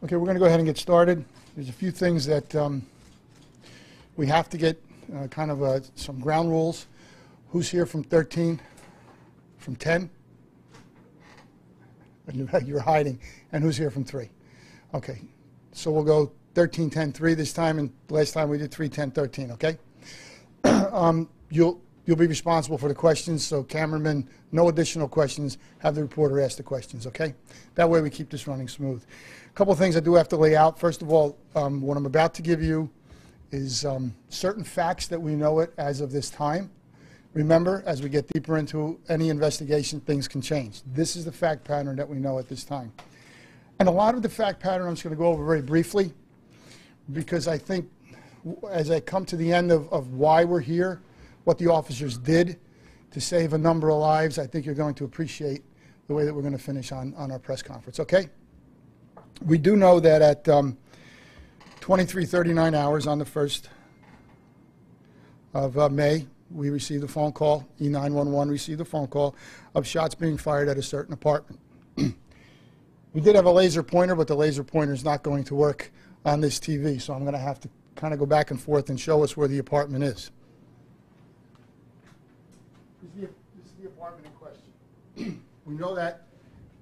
Okay, we're going to go ahead and get started. There's a few things that we have to get some ground rules. Who's here from 13? From 10? You're hiding. And who's here from 3? Okay, so we'll go 13, 10, 3 this time, and last time we did 3, 10, 13, okay? You'll be responsible for the questions, so cameramen, no additional questions. Have the reporter ask the questions, okay? That way we keep this running smooth. A couple of things I do have to lay out. First of all, what I'm about to give you is certain facts that we know it as of this time. Remember, as we get deeper into any investigation, things can change. This is the fact pattern that we know at this time. And a lot of the fact pattern I'm just going to go over very briefly, because I think as I come to the end of why we're here, what the officers did to save a number of lives, I think you're going to appreciate the way that we're going to finish on our press conference, okay? We do know that at 23:39 hours on the 1st of May, we received a phone call, E911 received a phone call of shots being fired at a certain apartment. We did have a laser pointer, but the laser pointer is not going to work on this TV, so I'm going to have to kind of go back and forth and show us where the apartment is. This is the apartment in question. We know that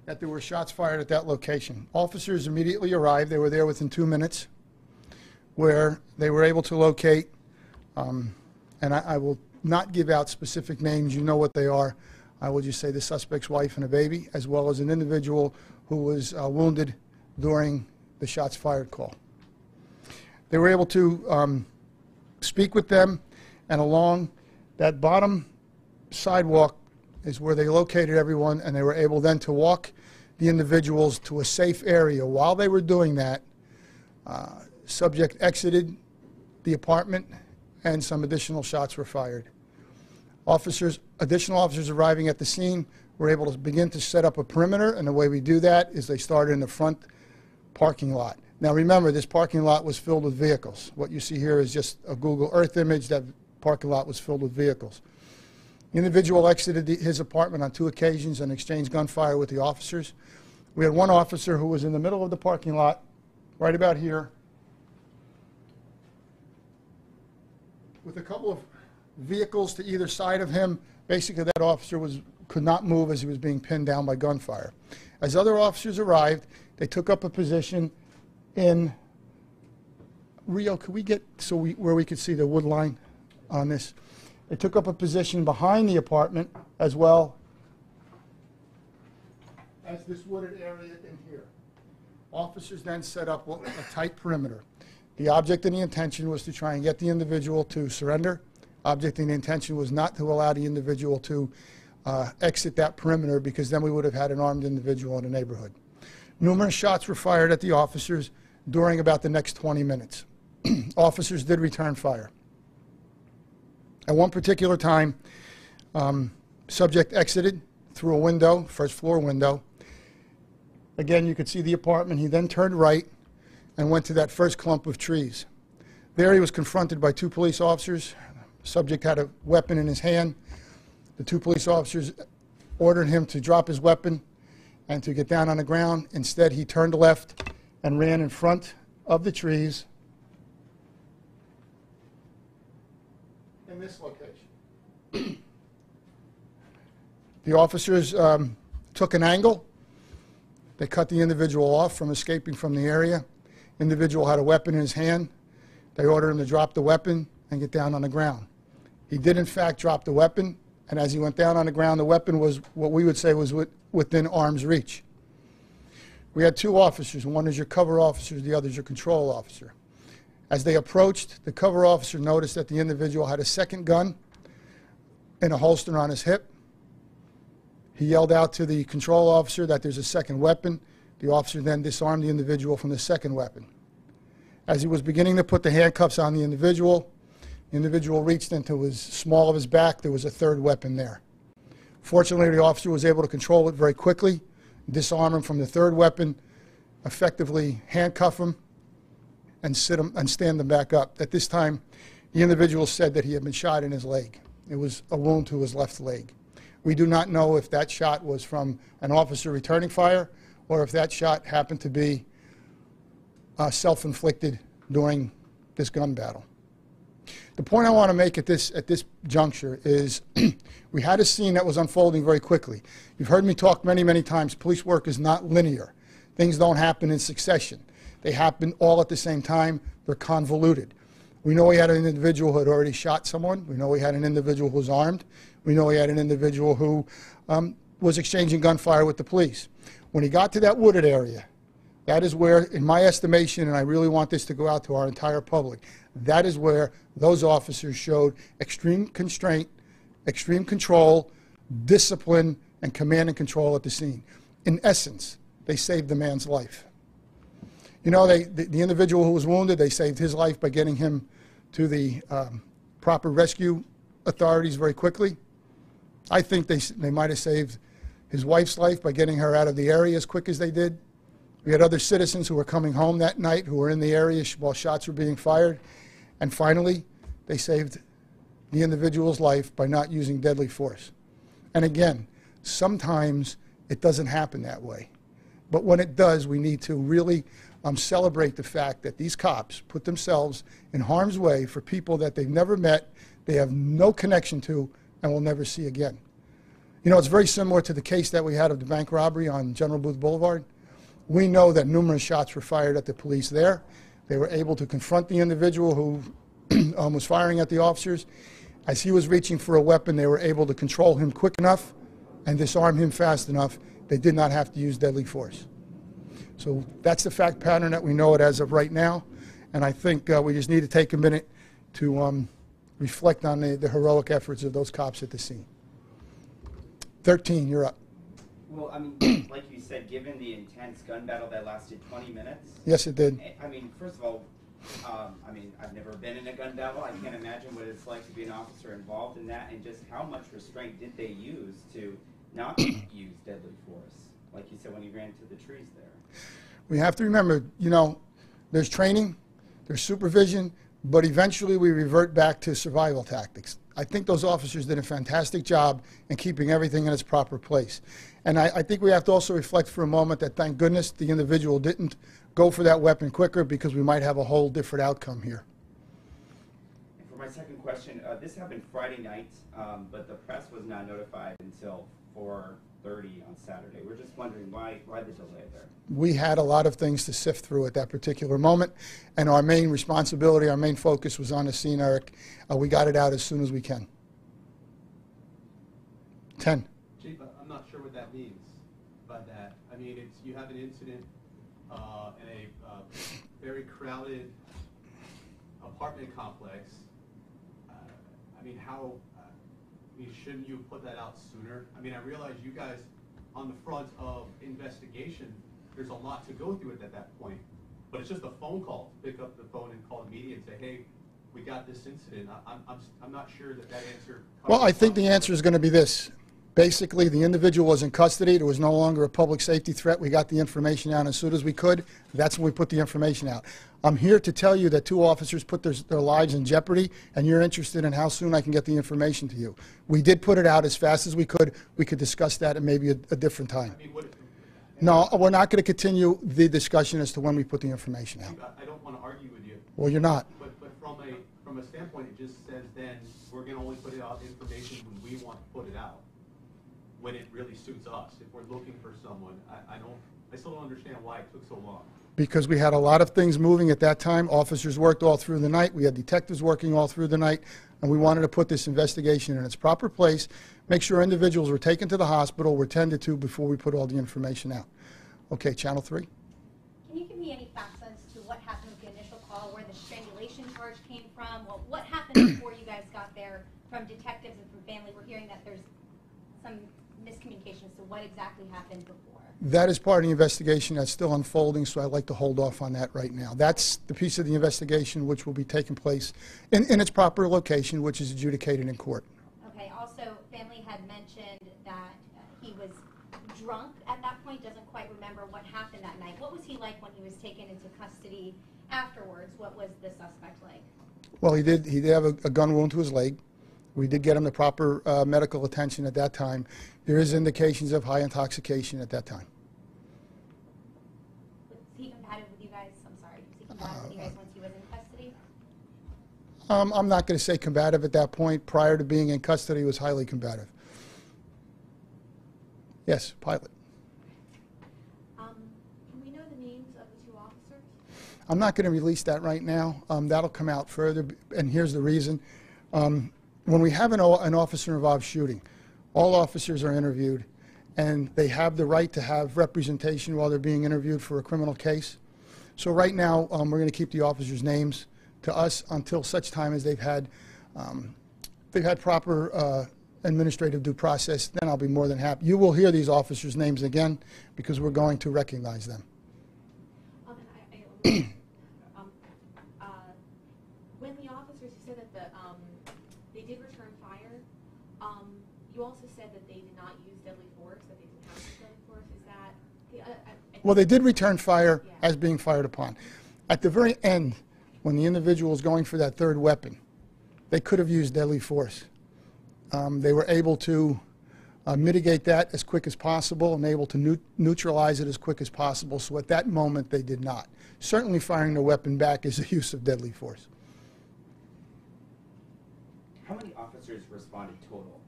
there were shots fired at that location. Officers immediately arrived. They were there within 2 minutes, where they were able to locate, and I will not give out specific names. You know what they are. I will just say the suspect's wife and a baby, as well as an individual who was wounded during the shots fired call. They were able to speak with them, and along that bottom sidewalk is where they located everyone, and they were able then to walk the individuals to a safe area. While they were doing that, subject exited the apartment, and some additional shots were fired. Additional officers arriving at the scene were able to begin to set up a perimeter, and the way we do that is they started in the front parking lot. Now remember, this parking lot was filled with vehicles. What you see here is just a Google Earth image. That parking lot was filled with vehicles. The individual exited his apartment on 2 occasions and exchanged gunfire with the officers. We had one officer who was in the middle of the parking lot, right about here, with a couple of vehicles to either side of him. Basically, that officer could not move as he was being pinned down by gunfire. As other officers arrived, they took up a position in Rio. Could we get where we could see the wood line on this? They took up a position behind the apartment as well as this wooded area in here. Officers then set up a tight perimeter. The object and the intention was to try and get the individual to surrender. Object and the intention was not to allow the individual to exit that perimeter, because then we would have had an armed individual in the neighborhood. Numerous shots were fired at the officers during about the next 20 minutes. Officers did return fire. At one particular time, subject exited through a window, first floor window. Again, you could see the apartment. He then turned right and went to that first clump of trees. There he was confronted by 2 police officers. Subject had a weapon in his hand. The 2 police officers ordered him to drop his weapon and to get down on the ground. Instead, he turned left and ran in front of the trees in this location. The officers took an angle. They cut the individual off from escaping from the area. Individual had a weapon in his hand. They ordered him to drop the weapon and get down on the ground. He did, in fact, drop the weapon, and as he went down on the ground, the weapon was what we would say was within arm's reach. We had 2 officers. One is your cover officer, the other is your control officer. As they approached, the cover officer noticed that the individual had a second gun in a holster on his hip. He yelled out to the control officer that there's a second weapon. The officer then disarmed the individual from the second weapon. As he was beginning to put the handcuffs on the individual reached into his small of his back. There was a third weapon there. Fortunately, the officer was able to control it very quickly, disarm him from the third weapon, effectively handcuff him, and stand him back up. At this time, the individual said that he had been shot in his leg. It was a wound to his left leg. We do not know if that shot was from an officer returning fire or if that shot happened to be self-inflicted during this gun battle. The point I want to make at this juncture is we had a scene that was unfolding very quickly. You've heard me talk many, many times. Police work is not linear. Things don't happen in succession. They happen all at the same time. They're convoluted. We know we had an individual who had already shot someone. We know we had an individual who was armed. We know we had an individual who was exchanging gunfire with the police. When he got to that wooded area, that is where, in my estimation, and I really want this to go out to our entire public, that is where those officers showed extreme constraint, extreme control, discipline, and command and control at the scene. In essence, they saved the man's life. You know, the individual who was wounded, they saved his life by getting him to the proper rescue authorities very quickly. I think they might have saved his wife's life by getting her out of the area as quick as they did. We had other citizens who were coming home that night who were in the area while shots were being fired. And finally, they saved the individual's life by not using deadly force. And again, sometimes it doesn't happen that way. But when it does, we need to really celebrate the fact that these cops put themselves in harm's way for people that they've never met, they have no connection to, and will never see again. You know, it's very similar to the case that we had of the bank robbery on General Booth Boulevard. We know that numerous shots were fired at the police there. They were able to confront the individual who was firing at the officers. As he was reaching for a weapon, they were able to control him quick enough and disarm him fast enough. They did not have to use deadly force. So that's the fact pattern that we know it as of right now. And I think we just need to take a minute to reflect on the heroic efforts of those cops at the scene. 13, you're up. Well, I mean, like you said, given the intense gun battle that lasted 20 minutes. Yes, it did. I mean, first of all, I mean, I've never been in a gun battle. I can't imagine what it's like to be an officer involved in that, and just how much restraint did they use to not use deadly force, like you said, when he ran to the trees there. We have to remember, you know, there's training, there's supervision, but eventually we revert back to survival tactics. I think those officers did a fantastic job in keeping everything in its proper place. And I think we have to also reflect for a moment that, thank goodness, the individual didn't go for that weapon quicker, because we might have a whole different outcome here. And for my second question, this happened Friday night, but the press was not notified until 4:30 on Saturday. We're just wondering why the delay there. We had a lot of things to sift through at that particular moment, and our main responsibility, our main focus was on the scene, Eric. We got it out as soon as we can. 10. Chief, I'm not sure what that means by that. I mean, you have an incident in a very crowded apartment complex. I mean, how? I mean, shouldn't you put that out sooner? I mean, I realize you guys, on the front of investigation, there's a lot to go through at that point. But it's just a phone call. Pick up the phone and call the media and say, hey, we got this incident. I'm not sure that answer. Well, I think the answer is going to be this. Basically, the individual was in custody. There was no longer a public safety threat. We got the information out as soon as we could. That's when we put the information out. I'm here to tell you that 2 officers put their lives in jeopardy, and you're interested in how soon I can get the information to you. We did put it out as fast as we could. We could discuss that at maybe a different time. I mean, no, we're not going to continue the discussion as to when we put the information out. I don't want to argue with you. Well, you're not. But from a standpoint, it just says then we're going to only put out information when we want to put it out, when it really suits us. If we're looking for someone, I still don't understand why it took so long. Because we had a lot of things moving at that time. Officers worked all through the night. We had detectives working all through the night. And we wanted to put this investigation in its proper place, make sure individuals were taken to the hospital, were tended to before we put all the information out. Okay, Channel 3. Can you give me any facts as to what happened with the initial call, where the strangulation charge came from? Well, what happened before you guys got there from detectives and from family? We're hearing that there's some miscommunication as to what exactly happened before. That is part of the investigation that's still unfolding, so I'd like to hold off on that right now. That's the piece of the investigation which will be taking place in its proper location, which is adjudicated in court. Okay, also, family had mentioned that he was drunk at that point, doesn't quite remember what happened that night. What was he like when he was taken into custody afterwards? What was the suspect like? Well, he did have a gun wound to his leg. We did get him the proper medical attention at that time. There is indications of high intoxication at that time. Was he compatible with you guys? I'm sorry. Was he combative with you guys once he was in custody? I'm not going to say combative at that point. Prior to being in custody, he was highly combative. Yes, pilot. Can we know the names of the two officers? I'm not going to release that right now. That'll come out further, and here's the reason. When we have an officer-involved shooting, all officers are interviewed, and they have the right to have representation while they're being interviewed for a criminal case. So right now, we're going to keep the officers' names to us until such time as they've had proper administrative due process. Then I'll be more than happy. You will hear these officers' names again because we're going to recognize them. When the officers, you said that they did return fire. You also said that they did not use deadly force, that they didn't have to use deadly force. Is that? Well, they did return fire Yeah. as being fired upon. At the very end, when the individual was going for that third weapon, they could have used deadly force. They were able to mitigate that as quick as possible and able to neutralize it as quick as possible. So at that moment, they did not. Certainly firing the weapon back is a use of deadly force. How many officers responded total?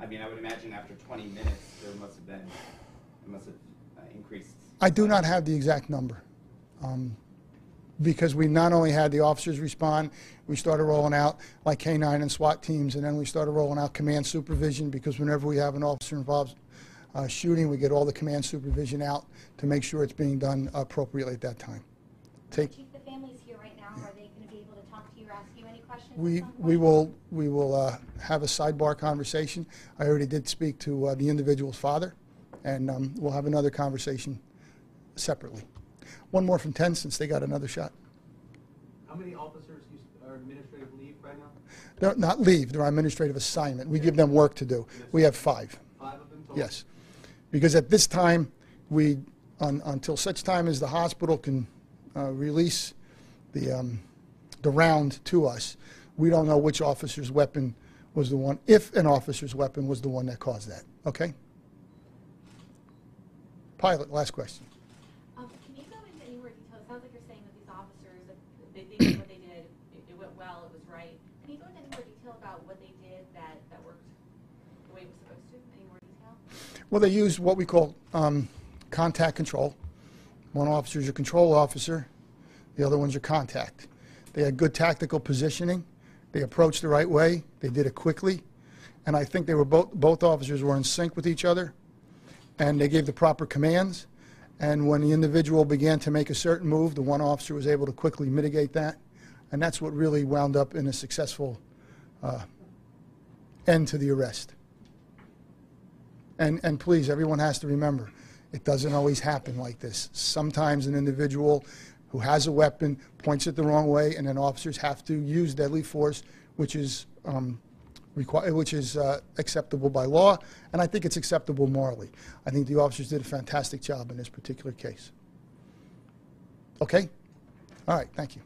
I mean, I would imagine after 20 minutes, there must have increased. I do not have the exact number. Because we not only had the officers respond, we started rolling out like K-9 and SWAT teams, and then we started rolling out command supervision, because whenever we have an officer-involved shooting, we get all the command supervision out to make sure it's being done appropriately at that time. Chief, the family's here right now. Are they going to be able to talk to you or ask you any questions? We will have a sidebar conversation. I already did speak to the individual's father, and we'll have another conversation separately. One more from 10 since they got another shot. How many officers are administrative leave right now? They're not leave, they're on administrative assignment. We give them work to do. We have 5. 5 of them total? Yes. Because at this time, until such time as the hospital can release the round to us, we don't know which officer's weapon was the one, if an officer's weapon was the one that caused that. Okay? Pilot, last question. Can you go into any more detail? It sounds like you're saying that these officers, they did what they did, it went well, it was right. Can you go into any more detail about what they did that worked the way it was supposed to? Any more detail? Well, they use what we call contact control. One officer is your control officer, the other one's your contact. They had good tactical positioning. They approached the right way. They did it quickly. And I think they were both officers were in sync with each other, and they gave the proper commands. And when the individual began to make a certain move, the one officer was able to quickly mitigate that. And that's what really wound up in a successful end to the arrest. And please, everyone has to remember, it doesn't always happen like this. Sometimes an individual who has a weapon points it the wrong way, and then officers have to use deadly force, which is acceptable by law, and I think it's acceptable morally. I think the officers did a fantastic job in this particular case. Okay? All right, thank you.